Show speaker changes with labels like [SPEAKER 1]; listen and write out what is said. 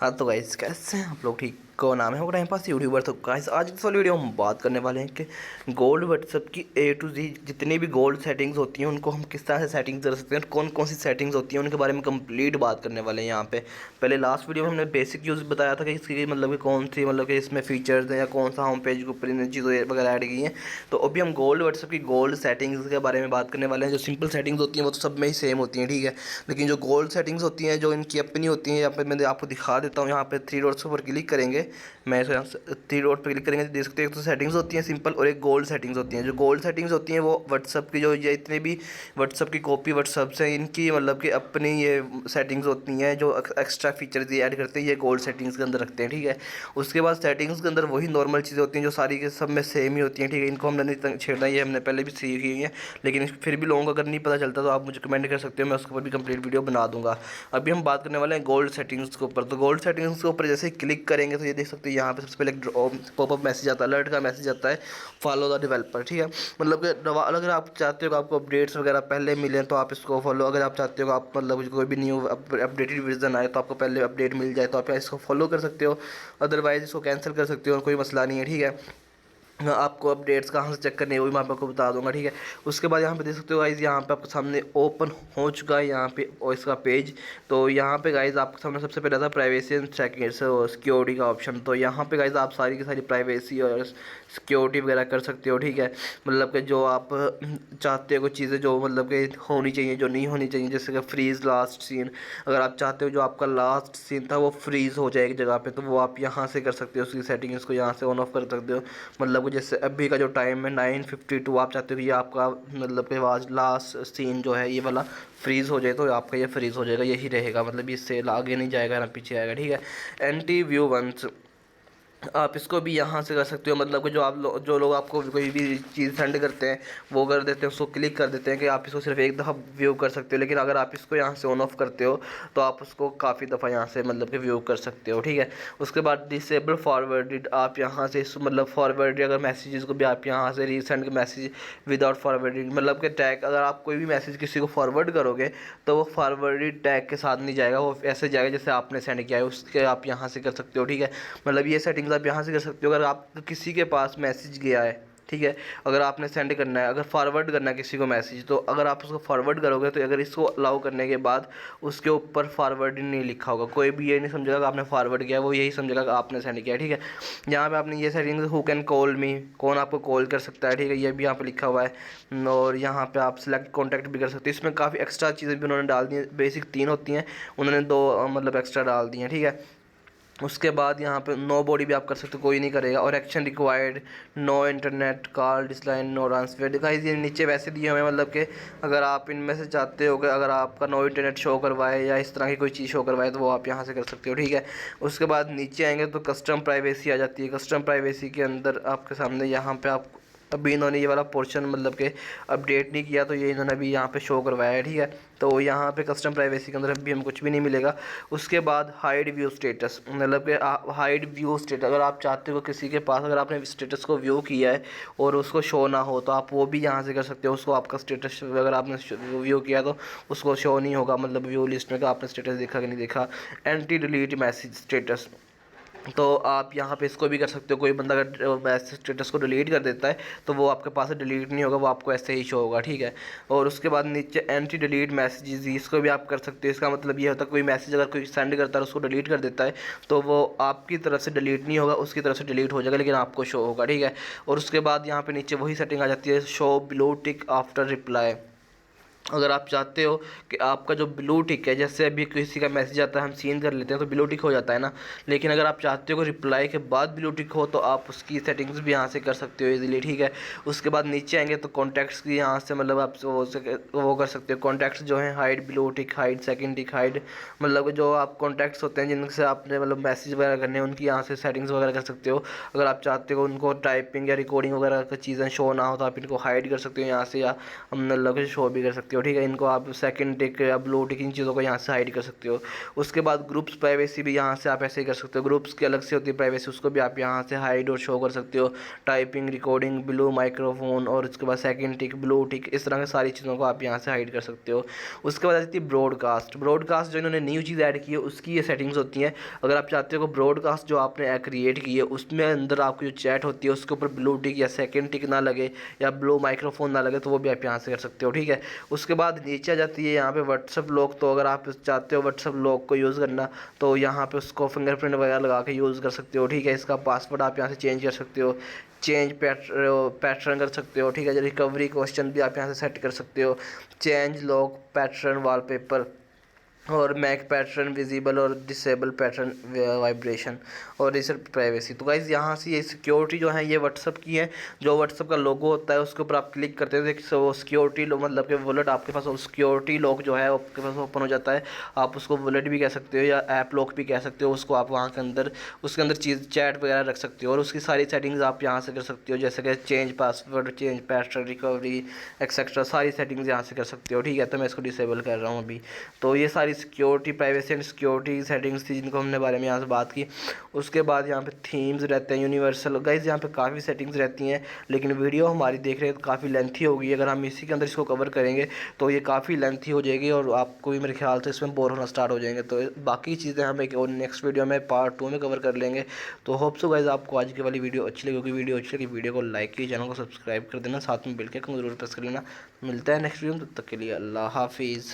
[SPEAKER 1] हाँ तो गाइस कैसे हैं आप लोग। ठीक को नाम है वो टाइम पास यूट्यूबर। तो गाइस आज इस वाली वीडियो में हम बात करने वाले हैं कि गोल्ड व्हाट्सएप की ए टू जी जितनी भी गोल्ड सेटिंग्स होती हैं उनको हम किस तरह से सेटिंग्स कर सकते हैं, कौन कौन सी सेटिंग्स होती हैं उनके बारे में कंप्लीट बात करने वाले हैं यहाँ पे। पहले लास्ट वीडियो में हमने बेसिक यूज़ बताया था कि इसकी मतलब कि कौन सी मतलब कि इसमें फीचर्स हैं या कौन सा होम पेज के ऊपर इन चीज़ें वगैरह ऐड की हैं। तो अभी हम गोल्ड व्हाट्सएप की गोल्ड सेटिंग्स के बारे में बात करने वाले हैं। जो सिंपल सेटिंग्स होती हैं वो तो सब में ही सेम होती हैं, ठीक है। लेकिन जो गोल्ड सेटिंग्स होती हैं जो इनकी अपनी होती हैं, यहाँ पे मैं आपको दिखा देता हूँ। यहाँ पे थ्री डॉट्स पर क्लिक करेंगे, मैं इसको यहाँ से थ्री डॉट पर क्लिक करेंगे तो देख सकते हैं एक तो सेटिंग्स होती हैं सिंपल और एक गोल्ड सेटिंग्स होती हैं। जो गोल्ड सेटिंग्स होती हैं वो व्हाट्सअप की जो ये इतने भी व्हाट्सअप की कॉपी व्हाट्सअप से इनकी मतलब कि अपनी ये सेटिंग्स होती हैं जो एक्स्ट्रा फीचर्स ये ऐड करते हैं, ये गोल्ड सेटिंग्स के अंदर रखते हैं, ठीक है। उसके बाद सेटिंग्स के अंदर वही नॉर्मल चीज़ें होती हैं जो सारी के सब में सेम ही होती हैं, ठीक है। इनको हमने नहीं छेड़ना, ये हमने पहले भी सीखी हुई है। लेकिन फिर भी लोगों को अगर नहीं पता चलता तो आप मुझे कमेंट कर सकते हो, मैं उसके ऊपर भी कंप्लीट वीडियो बना दूंगा। अभी हम बात करने वाले हैं गोल्ड सेटिंग्स के ऊपर। तो गोल्ड सेटिंग्स के ऊपर जैसे क्लिक करेंगे तो ये देख सकते हैं यहाँ पे सबसे पहले पॉपअप मैसेज आता है, अलर्ट का मैसेज आता है, फॉलो द डेवलपर, ठीक है। मतलब कि अगर आप चाहते हो कि आपको अपडेट्स वगैरह पहले मिलें तो आप इसको फॉलो, अगर आप चाहते हो कि आप मतलब कोई भी न्यू अपडेटेड वर्जन आए तो आपको पहले अपडेट मिल जाए तो आप इसको फॉलो कर सकते हो। अदरवाइज इसको कैंसिल कर सकते हो, कोई मसला नहीं है, ठीक है। आपको अपडेट्स कहाँ से चेक करनी है वो भी मैं आपको बता दूंगा, ठीक है। उसके बाद यहाँ पे देख सकते हो गाइज़, यहाँ पे आपके सामने ओपन हो चुका है यहाँ पे और इसका पेज। तो यहाँ पे गाइज़ आपके सामने सबसे पहले था प्राइवेसी एंड सिक्योरिटी का ऑप्शन। तो यहाँ पे गाइज़ आप सारी की सारी प्राइवेसी और सिक्योरिटी वगैरह कर सकते हो, ठीक है। मतलब कि जो आप चाहते हो कुछ चीज़ें जो मतलब कि होनी चाहिए जो नहीं होनी चाहिए, जैसे कि फ्रीज़ लास्ट सीन। अगर आप चाहते हो जो आपका लास्ट सीन था वो फ्रीज़ हो जाए एक जगह पे तो वो आप यहाँ से कर सकते हो, उसकी सेटिंग इसको यहाँ से ऑन ऑफ कर सकते हो। मतलब कि जैसे अभी का जो टाइम है 9:52, आप चाहते हो कि ये आपका मतलब कि आज लास्ट सीन जो है ये वाला फ्रीज़ हो जाए तो आपका ये फ्रीज़ हो जाएगा, यही रहेगा। मतलब इससे आगे नहीं जाएगा ना पीछे आएगा, ठीक है। एंटी व्यू वंस आप इसको भी यहाँ से कर सकते हो। मतलब कि जो लोग आपको कोई भी चीज़ सेंड करते हैं वो कर देते हैं, उसको क्लिक कर देते हैं कि आप इसको सिर्फ एक दफ़ा व्यू कर सकते हो। लेकिन अगर आप इसको यहाँ से ऑन ऑफ करते हो तो आप उसको काफ़ी दफ़ा यहाँ से मतलब कि व्यू कर सकते हो, ठीक है। उसके बाद डिसेबल फॉरवर्डेड, आप यहाँ से मतलब फॉरवर्ड अगर मैसेजेस को भी आप यहाँ से रीसेंड मैसेज विदाउट फॉरवर्डिंग, मतलब कि टैग, अगर आप कोई भी मैसेज किसी को फॉरवर्ड करोगे तो वो फॉरवर्डेड टैग के साथ नहीं जाएगा, वो ऐसे जाएगा जैसे आपने सेंड किया है, उसके आप यहाँ से कर सकते हो, ठीक है। मतलब ये सेटिंग्स आप यहाँ से कर सकते हो। अगर आप किसी के पास मैसेज गया है, ठीक है, अगर आपने सेंड करना है, अगर फॉरवर्ड करना है किसी को मैसेज, तो अगर आप उसको फॉरवर्ड करोगे तो अगर इसको अलाउ करने के बाद उसके ऊपर फॉरवर्ड नहीं लिखा होगा, कोई भी ये नहीं समझेगा कि आपने फॉरवर्ड किया, वो यही समझेगा कि आपने सेंड किया, ठीक है। यहाँ पे आपने ये सेटिंग हु कैन कॉल मी, कौन आपको कॉल कर सकता है, ठीक है, ये भी यहाँ पे लिखा हुआ है। और यहाँ पे आप सिलेक्ट कॉन्टैक्ट भी कर सकते हैं। इसमें काफ़ी एक्स्ट्रा चीज़ें भी उन्होंने डाल दी हैं, बेसिक 3 होती हैं, उन्होंने 2 मतलब एक्स्ट्रा डाल दी हैं, ठीक है। उसके बाद यहाँ पे नो बॉडी भी आप कर सकते हो, कोई नहीं करेगा। और action required, no internet call decline, no transfer. Guys ये नीचे वैसे दिए हुए हैं, मतलब कि अगर आप इनमें से चाहते हो कि अगर आपका नो इंटरनेट शो करवाए या इस तरह की कोई चीज़ शो करवाए तो वो आप यहाँ से कर सकते हो, ठीक है। उसके बाद नीचे आएंगे तो कस्टम प्राइवेसी आ जाती है। कस्टम प्राइवेसी के अंदर आपके सामने यहाँ पे आप अभी इन्होंने ये वाला पोर्शन मतलब कि अपडेट नहीं किया तो ये इन्होंने अभी यहाँ पे शो करवाया है, ठीक है। तो यहाँ पे कस्टम प्राइवेसी के अंदर अभी हमें कुछ भी नहीं मिलेगा। उसके बाद हाइड व्यू स्टेटस, मतलब कि हाइड व्यू स्टेटस, अगर आप चाहते हो किसी के पास अगर आपने स्टेटस को व्यू किया है और उसको शो ना हो तो आप वो भी यहाँ से कर सकते हो। उसको आपका स्टेटस अगर आपने व्यू किया तो उसको शो नहीं होगा, मतलब व्यू लिस्ट में कि आपने स्टेटस देखा कि नहीं देखा। एंटी डिलीट मैसेज स्टेटस, तो आप यहाँ पे इसको भी कर सकते हो। कोई बंदा अगर मैसेज स्टेटस को डिलीट कर देता है तो वो आपके पास डिलीट नहीं होगा, वो आपको ऐसे ही शो होगा, ठीक है। और उसके बाद नीचे एंटी डिलीट मैसेजेस, इसको भी आप कर सकते हो। इसका मतलब ये होता है कोई मैसेज अगर कोई सेंड करता है उसको डिलीट कर देता है तो वो आपकी तरफ से डिलीट नहीं होगा, उसकी तरफ से डिलीट हो जाएगा लेकिन आपको शो होगा, ठीक है। और उसके बाद यहाँ पे नीचे वही सेटिंग आ जाती है, show blue tick after reply. अगर आप चाहते हो कि आपका जो ब्लू टिक है, जैसे अभी किसी का मैसेज आता है हम सीन कर लेते हैं तो ब्लू टिक हो जाता है ना, लेकिन अगर आप चाहते हो कि रिप्लाई के बाद ब्लू टिक हो तो आप उसकी सेटिंग्स भी यहाँ से कर सकते हो इजीली, ठीक है। उसके बाद नीचे आएंगे तो कॉन्टैक्ट्स की यहाँ से मतलब आप वो कर सकते हो। कॉन्टैक्ट्स जो है hide blue tick, hide second tick, hide, मतलब जो आप कॉन्टैक्ट्स होते हैं जिनसे आपने मतलब मैसेज वगैरह करने हैं उनकी यहाँ से सेटिंग्स वगैरह कर सकते हो। अगर आप चाहते हो उनको टाइपिंग या रिकॉर्डिंग वगैरह की चीज़ें शो ना हो तो आप इनको हाइड कर सकते हो यहाँ से, या हम मतलब शो भी कर सकते हो। सकते हो, ठीक है। इनको आप सेकंड टिक या ब्लू टिक इन चीज़ों को यहाँ से हाइड कर सकते हो। उसके बाद ग्रुप्स प्राइवेसी भी यहाँ से आप ऐसे ही कर सकते हो। ग्रुप्स की अलग से होती है प्राइवेसी, उसको भी आप यहाँ से हाइड और शो कर सकते हो। टाइपिंग, रिकॉर्डिंग, ब्लू माइक्रोफोन और उसके बाद सेकंड टिक, ब्लू टिक, इस तरह की सारी चीज़ों को आप यहाँ से हाइड कर सकते हो। उसके बाद आती है ब्रॉडकास्ट। ब्रॉडकास्ट जो इन्होंने न्यू चीज़ ऐड की है उसकी ये सेटिंग्स होती हैं। अगर आप चाहते हो कि ब्रॉडकास्ट जो आपने क्रिएट की है उसमें अंदर आपकी जो चैट होती है उसके ऊपर ब्लू टिक या सेकंड टिक ना लगे या ब्लू माइक्रोफोन ना लगे, तो वो भी आप यहाँ से कर सकते हो, ठीक है। उसके बाद नीचे आ जाती है यहाँ पे व्हाट्सअप लॉक। तो अगर आप चाहते हो व्हाट्सअप लॉक को यूज़ करना तो यहाँ पे उसको फिंगरप्रिंट वगैरह लगा के यूज़ कर सकते हो, ठीक है। इसका पासवर्ड आप यहाँ से चेंज कर सकते हो, चेंज पैटर्न कर सकते हो, ठीक है। रिकवरी क्वेश्चन भी आप यहाँ से सेट कर सकते हो, चेंज लॉक पैटर्न वॉलपेपर और मैक पैटर्न विजिबल और डिसेबल पैटर्न वाइब्रेशन और रिसेट प्राइवेसी। तो गाइज़ यहाँ से ये सिक्योरिटी जो है ये व्हाट्सअप की है। जो व्हाट्सअप का लोगो होता है उसके ऊपर आप क्लिक करते हो तो सिक्योरिटी मतलब कि वॉलेट आपके पास सिक्योरिटी लॉक जो है आपके पास ओपन हो जाता है। आप उसको वॉलेट भी कह सकते हो या ऐप लॉक भी कह सकते हो। उसको आप वहाँ के अंदर उसके अंदर चीज़ चैट वगैरह रख सकते हो और उसकी सारी सेटिंग्स आप यहाँ से कर सकते हो, जैसे कि change password, change pattern, recovery etcetera, सारी सेटिंग्स यहाँ से कर सकते हो, ठीक है। तो मैं इसको डिसेबल कर रहा हूँ अभी। तो ये सारी security, privacy and security settings थी जिनको हमने बारे में यहाँ से बात की। उसके बाद यहाँ पे थीम्स रहते हैं यूनिवर्सल। गाइज यहाँ पे काफ़ी सेटिंग्स रहती हैं, लेकिन वीडियो हमारी देख रहे हैं तो काफ़ी लेंथी होगी। अगर हम इसी के अंदर इसको कवर करेंगे तो ये काफ़ी लेंथी हो जाएगी और आपको भी मेरे ख्याल से इसमें बोर होना स्टार्ट हो जाएंगे। तो बाकी चीज़ें हम एक और नेक्स्ट वीडियो में पार्ट 2 में कवर कर लेंगे। तो होप सो गाइज आपको आज की वाली वीडियो अच्छी लगी होगी। वीडियो अच्छी लगी वीडियो को लाइक कीजिए, चैनल को सब्सक्राइब कर देना, साथ में बेल के आइकन जरूर प्रेस कर लेना। मिलता है नेक्स्ट वीडियो में, तब तक के लिए अल्लाह हाफिज़।